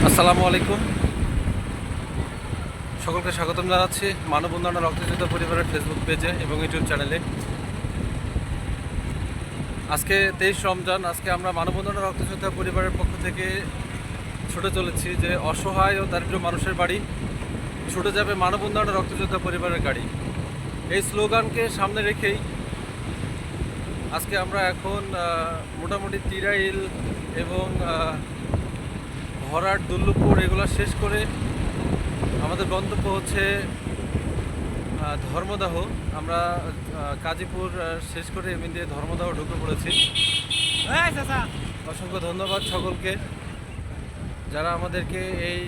আসসালামু আলাইকুম, সকলকে স্বাগতম জানাচ্ছি মানববন্ধনা রক্তযোদ্ধা পরিবারের ফেসবুক পেজে এবং ইউটিউব চ্যানেলে। আজকে 23 রমজান। আজকে আমরা মানববন্ধনা রক্তযোদ্ধা পরিবারের পক্ষ থেকে ছুটে চলেছি যে অসহায় ও দারিদ্র মানুষের বাড়ি ছুটে যাবে মানববন্ধনা রক্তযোদ্ধা পরিবারের গাড়ি। এই স্লোগানকে সামনে রেখেই আজকে আমরা এখন মোটামুটি তিরাইল এবং ভরাট, দুল্লুপুর এগুলো শেষ করে আমাদের গন্তব্য হচ্ছে ধর্মদাহ। আমরা কাজীপুর শেষ করে এমনি দিয়ে ধর্মদাহ ঢুকে পড়েছি। অসংখ্য ধন্যবাদ সকলকে যারা আমাদেরকে এই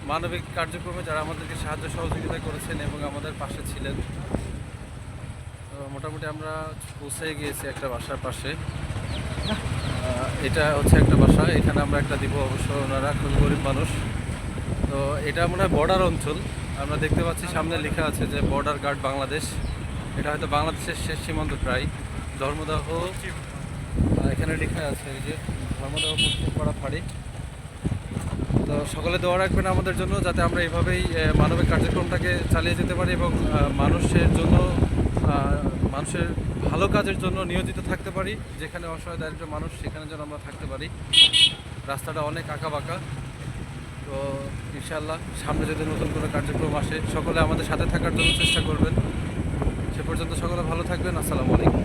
মানবিক কার্যক্রমে যারা আমাদেরকে সাহায্য সহযোগিতা করেছেন এবং আমাদের পাশে ছিলেন। মোটামুটি আমরা পৌঁছে গিয়েছি একটা বাসার পাশে। এটা হচ্ছে একটা বাসা, এখানে আমরা একটা দিব। অবশ্য ওনারা খুব গরিব মানুষ। তো এটা মনে হয় বর্ডার অঞ্চল। আমরা দেখতে পাচ্ছি সামনে লেখা আছে যে বর্ডার গার্ড বাংলাদেশ। এটা হয়তো বাংলাদেশের শেষ সীমান্ত প্রায়। ধর্মদাহ এখানে লেখা আছে, এই যে ধর্মদাহ পশ্চিমপাড়া ফাঁড়ি। তো সকলে দোয়া রাখবেন আমাদের জন্য, যাতে আমরা এইভাবেই মানবিক কার্যক্রমটাকে চালিয়ে যেতে পারি এবং মানুষের জন্য, মানুষের ভালো কাজের জন্য নিয়োজিত থাকতে পারি। যেখানে অসহায় দারিদ্র মানুষ, সেখানে যেন আমরা থাকতে পারি। রাস্তাটা অনেক আঁকাবাঁকা। তো ইনশাআল্লাহ সামনে যদি নতুন কোনো কার্যক্রম আসে, সকলে আমাদের সাথে থাকার জন্য চেষ্টা করবেন। সে পর্যন্ত সকলে ভালো থাকবেন। আসসালামু আলাইকুম।